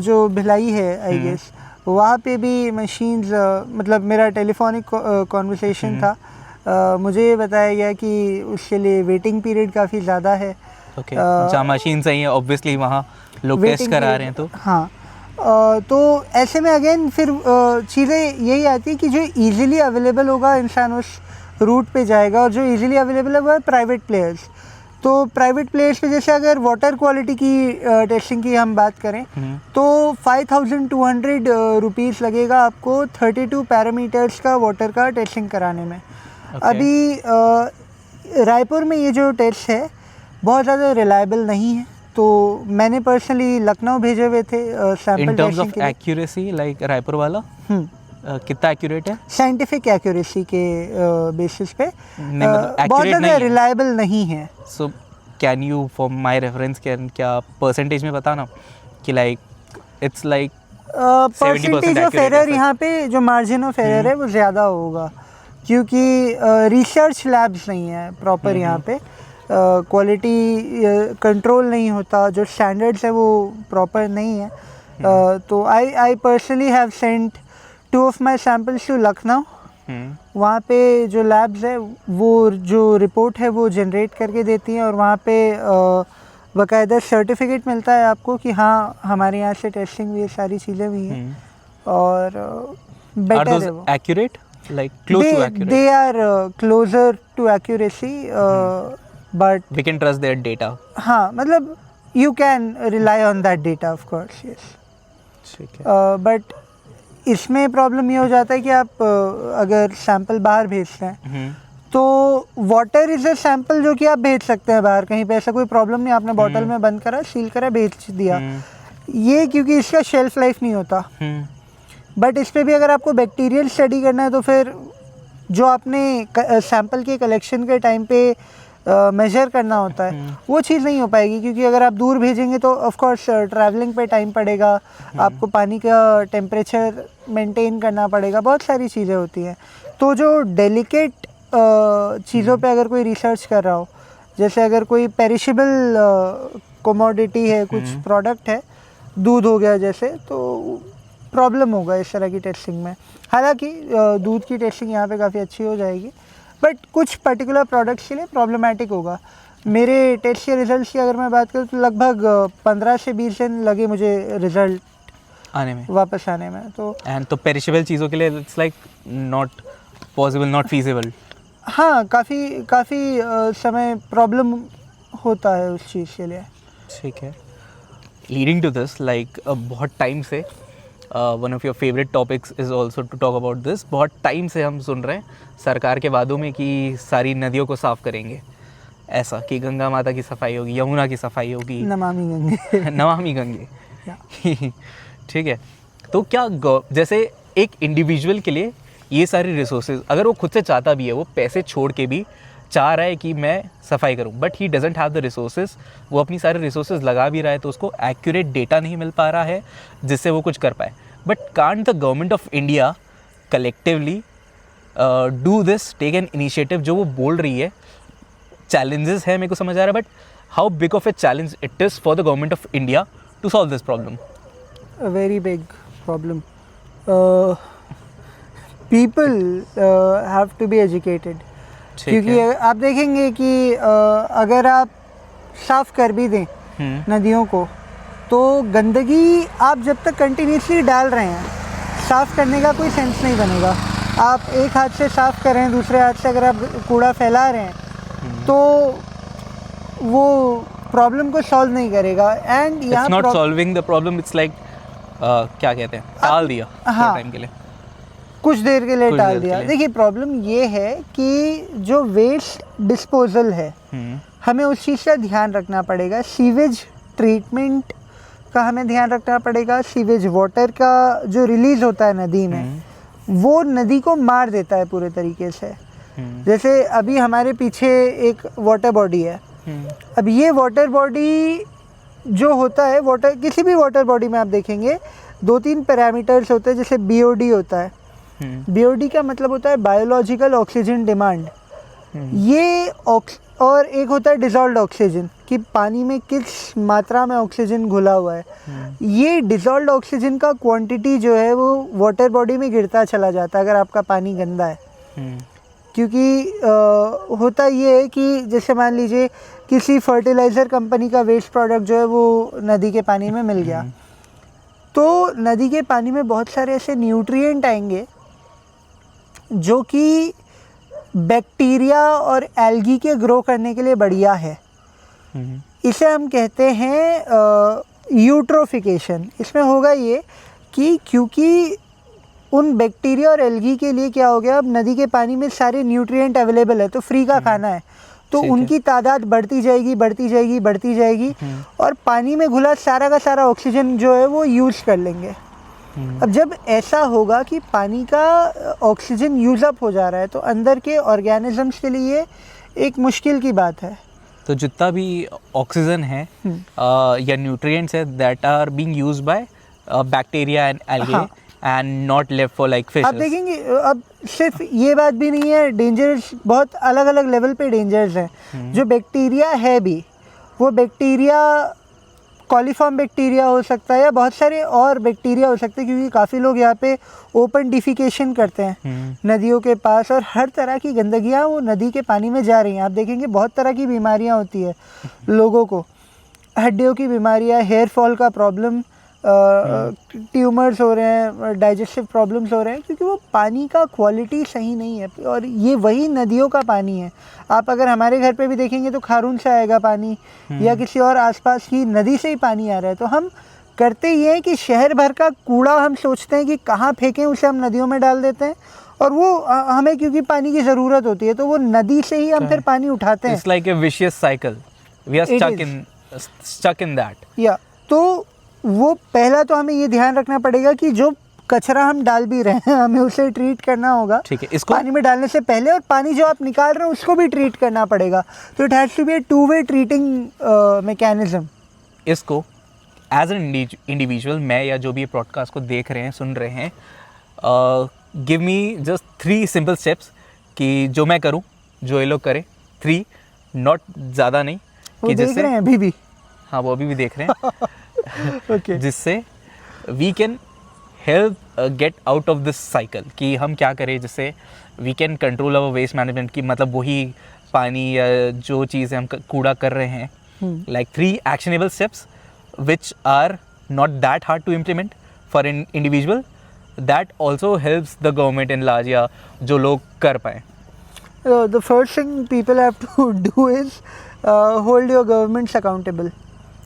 जो भिलाई है आई गेस वहाँ पे भी मशीन्स, मतलब मेरा टेलीफोनिक कॉन्वर्सेशन था मुझे ये बताया गया कि उसके लिए वेटिंग पीरियड काफ़ी ज़्यादा है। ओके, जहाँ मशीन सही है ऑब्वियसली वहाँ लोग टेस्ट waiting करा period- रहे हैं तो हाँ। तो ऐसे में अगेन फिर चीज़ें यही आती है कि जो इजीली अवेलेबल होगा इंसान उस रूट पे जाएगा, और जो इजीली अवेलेबल है वो है प्राइवेट प्लेयर्स। तो प्राइवेट प्लेयर्स पे जैसे अगर वाटर क्वालिटी की टेस्टिंग की हम बात करें तो 5200 रुपीज़ लगेगा आपको 32 पैरामीटर्स का वाटर का टेस्टिंग कराने में। Okay. अभी रायपुर में ये जो टेस्ट है बहुत ज़्यादा रिलायबल नहीं है, तो मैंने पर्सनली लखनऊ भेजे हुए थे sample in terms testing of के लिए। एक्यूरेसी लाइक रायपुर वाला कितना एक्यूरेट है? साइंटिफिक एक्यूरेसी के बेसिस पे नहीं, मतलब बहुत accurate ज़्यादा नहीं है। रिलायबल नहीं है। So can you for my reference can क्या परसेंटेज में बताना कि like it's like percentage of accurate error है यहाँ पे जो मार्जिन ऑफ एरर है वो ज़्यादा होगा, क्योंकि रिसर्च लैब्स नहीं है प्रॉपर यहाँ पे, क्वालिटी कंट्रोल नहीं होता, जो स्टैंडर्ड्स है वो प्रॉपर नहीं है। तो I personally have sent 2 of my samples to Lucknow. वहाँ पे जो लैब्स है वो जो रिपोर्ट है वो जनरेट करके देती हैं, और वहाँ पे बाकायदा सर्टिफिकेट मिलता है आपको कि हाँ हमारे यहाँ से टेस्टिंग हुई है, सारी चीज़ें हुई हैं, और बेटर है वो। Accurate like close to accurate? They are closer to accuracy, but we can trust their data. हाँ मतलब you can rely on that data of course, yes. ठीक है। बट इसमें प्रॉब्लम ये हो जाता है कि आप अगर सैंपल बाहर भेजते हैं तो वाटर इज़ अ सैंपल जो कि आप भेज सकते हैं बाहर कहीं पे, ऐसा कोई प्रॉब्लम नहीं, आपने बॉटल में बंद करा, सील करा, भेज दिया। ये क्योंकि इसका शेल्फ लाइफ नहीं होता, बट इस पर भी अगर आपको बैक्टीरियल स्टडी करना है तो फिर जो आपने सैंपल के कलेक्शन के टाइम पे मेजर करना होता है वो चीज़ नहीं हो पाएगी, क्योंकि अगर आप दूर भेजेंगे तो ऑफ कोर्स ट्रैवलिंग पे टाइम पड़ेगा, आपको पानी का टेम्परेचर मेंटेन करना पड़ेगा, बहुत सारी चीज़ें होती हैं। तो जो डेलिकेट चीज़ों पे अगर कोई रिसर्च कर रहा हो, जैसे अगर कोई पेरिशेबल कमोडिटी है, कुछ प्रोडक्ट है, दूध हो गया जैसे, तो प्रॉब्लम होगा इस तरह की टेस्टिंग में। हालांकि दूध की टेस्टिंग यहाँ पे काफ़ी अच्छी हो जाएगी, बट कुछ पर्टिकुलर प्रोडक्ट्स के लिए प्रॉब्लमैटिक होगा। मेरे टेस्ट के रिजल्ट्स की अगर मैं बात करूँ तो लगभग 15 से 20 दिन लगे मुझे रिजल्ट आने में, वापस आने में। तो एंड तो पेरिशेबल चीज़ों के लिए it's like not possible, not feasible. हाँ, काफ़ी समय प्रॉब्लम होता है उस चीज़ के लिए। ठीक है। लीडिंग टू दिस लाइक बहुत टाइम से one of your favourite topics is also to talk about this. बहुत टाइम से हम सुन रहे हैं सरकार के वादों में कि सारी नदियों को साफ़ करेंगे, ऐसा कि गंगा माता की सफाई होगी, यमुना की सफाई होगी, नमामि गंगे नमामि गंगे। ठीक है। तो क्या जैसे एक इंडिविजुअल के लिए ये सारी रिसोर्सेज, अगर वो खुद से चाहता भी है, वो पैसे छोड़ के भी चाह रहा है कि मैं सफाई करूं, but he doesn't have the resources, वो अपनी सारे रिसोर्सेज लगा भी रहा है तो उसको एक्यूरेट डेटा नहीं मिल पा रहा है जिससे वो कुछ कर पाए। But can't the government of India collectively do this, take an initiative? जो वो बोल रही है चैलेंजेस है, मेरे को समझ आ रहा है, but how big of a challenge it is for the government of India to solve this problem? a very big problem. People have to be educated. क्योंकि आप देखेंगे कि अगर आप साफ कर भी दें नदियों को, तो गंदगी आप जब तक कंटिन्यूसली डाल रहे हैं, साफ़ करने का कोई सेंस नहीं बनेगा। आप एक हाथ से साफ़ कर रहे हैं, दूसरे हाथ से अगर आप कूड़ा फैला रहे हैं तो वो प्रॉब्लम को सॉल्व नहीं करेगा। And it's not solving the problem, it's like क्या कहते हैं, टाल दिया टाइम के लिए, कुछ देर के लिए टाल दिया। देखिए प्रॉब्लम ये है कि जो वेस्ट डिस्पोजल है, हमें उस चीज़ का ध्यान रखना पड़ेगा। सीवेज ट्रीटमेंट का हमें ध्यान रखना पड़ेगा। सीवेज वाटर का जो रिलीज़ होता है नदी में, वो नदी को मार देता है पूरे तरीके से। जैसे अभी हमारे पीछे एक वाटर बॉडी है, अब ये वाटर बॉडी जो होता है, वाटर किसी भी वाटर बॉडी में आप देखेंगे 2-3 पैरामीटर्स होते हैं। जैसे BOD होता है, BOD का मतलब होता है बायोलॉजिकल ऑक्सीजन डिमांड। ये और एक होता है डिज़ोल्व्ड ऑक्सीजन, कि पानी में किस मात्रा में ऑक्सीजन घुला हुआ है। ये डिज़ोल्व्ड ऑक्सीजन का क्वांटिटी जो है वो वाटर बॉडी में गिरता चला जाता है अगर आपका पानी गंदा है। क्योंकि होता ये है कि जैसे मान लीजिए किसी फर्टिलाइज़र कंपनी का वेस्ट प्रोडक्ट जो है वो नदी के पानी में मिल गया, तो नदी के पानी में बहुत सारे ऐसे न्यूट्रिएंट आएंगे जो कि बैक्टीरिया और एल्गी के ग्रो करने के लिए बढ़िया है। इसे हम कहते हैं यूट्रोफिकेशन। इसमें होगा ये कि क्योंकि उन बैक्टीरिया और एल्गी के लिए क्या हो गया, अब नदी के पानी में सारे न्यूट्रिएंट अवेलेबल है, तो फ्री का खाना है, तो ठीक है। उनकी तादाद बढ़ती जाएगी बढ़ती जाएगी बढ़ती जाएगी और पानी में घुला सारा का सारा ऑक्सीजन जो है वो यूज़ कर लेंगे। अब जब ऐसा होगा कि पानी का ऑक्सीजन यूज़ अप हो जा रहा है तो अंदर के ऑर्गेनिजम्स के लिए एक मुश्किल की बात है। तो जितना भी ऑक्सीजन है या न्यूट्रिएंट्स है that are being used by bacteria and algae and not left for like fishes. आप देखेंगे अब सिर्फ ये बात भी नहीं है, डेंजर्स बहुत अलग अलग लेवल पे डेंजर्स हैं। जो बैक्टीरिया है भी, वो बैक्टीरिया कॉलीफॉर्म बैक्टीरिया हो सकता है या बहुत सारे और बैक्टीरिया हो सकते हैं, क्योंकि काफ़ी लोग यहाँ पे ओपन डिफिकेशन करते हैं नदियों के पास और हर तरह की गंदगियाँ वो नदी के पानी में जा रही हैं। आप देखेंगे बहुत तरह की बीमारियाँ होती है लोगों को, हड्डियों की बीमारियाँ, हेयर फॉल का प्रॉब्लम, ट्यूमर्स हो रहे हैं, डाइजेस्टिव प्रॉब्लम्स हो रहे हैं, क्योंकि वो पानी का क्वालिटी सही नहीं है। और ये वही नदियों का पानी है। आप अगर हमारे घर पे भी देखेंगे तो खारून से आएगा पानी या किसी और आसपास की नदी से ही पानी आ रहा है। तो हम करते ये हैं कि शहर भर का कूड़ा हम सोचते हैं कि कहाँ फेंकें, उसे हम नदियों में डाल देते हैं और वो हमें क्योंकि पानी की ज़रूरत होती है तो वो नदी से ही हम फिर पानी उठाते हैं। It's like a vicious cycle, we are stuck in that. या तो वो पहला तो हमें ये ध्यान रखना पड़ेगा कि जो कचरा हम डाल भी रहे हैं हमें उसे ट्रीट करना होगा, ठीक है, इसको पानी में डालने से पहले, और पानी जो आप निकाल रहे हैं उसको भी ट्रीट करना पड़ेगा। तो it has to be a two way treating mechanism. इसको एज एन इंडिविजुअल, मैं या जो भी पॉडकास्ट को देख रहे हैं सुन रहे हैं, give me just 3 simple steps कि जो मैं करूं, जो ये लोग करें, 3, नॉट ज़्यादा नहीं, वो कि देख रहे हैं अभी भी। हाँ वो अभी भी देख रहे हैं Okay. जिससे we can help get out of this cycle, कि हम क्या करें जिससे we can control our waste management, की मतलब वही पानी या जो चीज़ें हम कूड़ा कर रहे हैं, like 3 actionable steps which are not that hard to implement for an individual, that also helps the government in large, या जो लोग कर पाएँ। The first thing people have to do is hold your governments accountable.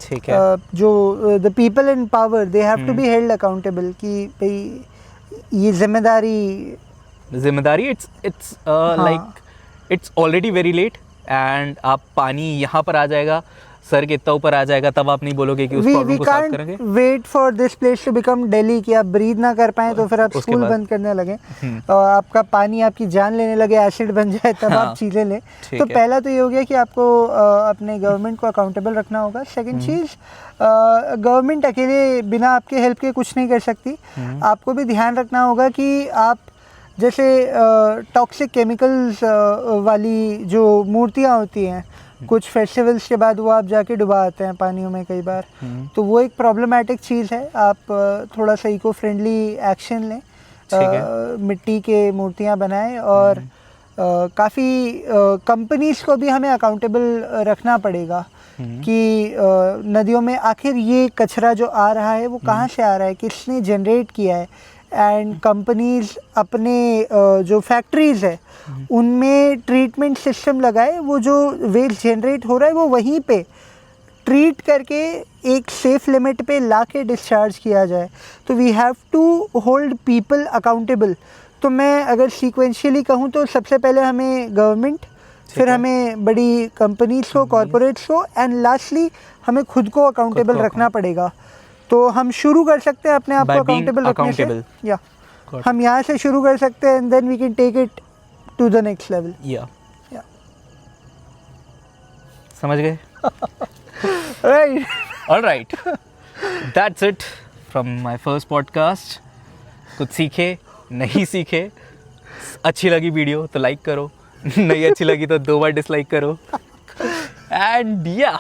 ठीक है। जो the people in power they have to be held accountable, कि भाई ये जिम्मेदारी it's like it's already very late and आप पानी यहाँ पर आ जाएगा, सर के इतना ऊपर आ जाएगा, तब आप नहीं बोलोगे कि उस प्रॉब्लम को सॉल्व करेंगे। We can't wait for this place to become Delhi, कि आप ब्रीथ ना कर पाएँ तो फिर आप उसके स्कूल बाद बंद करने लगे और आपका पानी आपकी जान लेने लगे, एसिड बन जाए, तब हाँ, आप चीज़ें लें। ठीक तो है। पहला तो ये हो गया कि आपको अपने गवर्नमेंट को अकाउंटेबल रखना होगा। सेकंड चीज़, गवर्नमेंट अकेले बिना आपके हेल्प के कुछ नहीं कर सकती। आपको भी ध्यान रखना होगा कि आप जैसे टॉक्सिक केमिकल्स वाली जो मूर्तियाँ होती हैं, कुछ फेस्टिवल्स के बाद वो आप जाके डुबा आते हैं पानियों में कई बार, तो वो एक प्रॉब्लमेटिक चीज़ है। आप थोड़ा सा इको फ्रेंडली एक्शन लें, मिट्टी के मूर्तियाँ बनाएं और काफ़ी कंपनीज़ को भी हमें अकाउंटेबल रखना पड़ेगा कि नदियों में आखिर ये कचरा जो आ रहा है वो कहाँ से आ रहा है, किसने जनरेट किया है। एंड कंपनीज़ अपने जो फैक्ट्रीज़ है उनमें ट्रीटमेंट सिस्टम लगाए, वो जो वेस्ट जनरेट हो रहा है वो वहीं पे ट्रीट करके एक सेफ लिमिट पे ला के डिस्चार्ज किया जाए। तो we have to hold people accountable. तो मैं अगर सीक्वेंशियली कहूँ तो सबसे पहले हमें गवर्नमेंट, फिर हमें बड़ी कंपनीज को, कॉरपोरेट्स को, एंड लास्टली हमें खुद को अकाउंटेबल रखना पड़ेगा। तो हम शुरू कर सकते हैं अपने आप को अकाउंटेबल रखने से, या हम यहाँ से शुरू कर सकते हैं and then we can take it to the next level. या समझ गए? Right, alright, that's it from my first podcast. कुछ सीखे, नहीं सीखे, अच्छी लगी वीडियो तो लाइक करो, नहीं अच्छी लगी तो 2 बार डिसलाइक करो, एंड या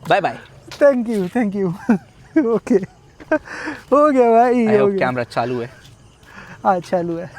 bye bye. Thank you okay, हो गया भाई, हो गया। कैमरा चालू है? हाँ चालू है।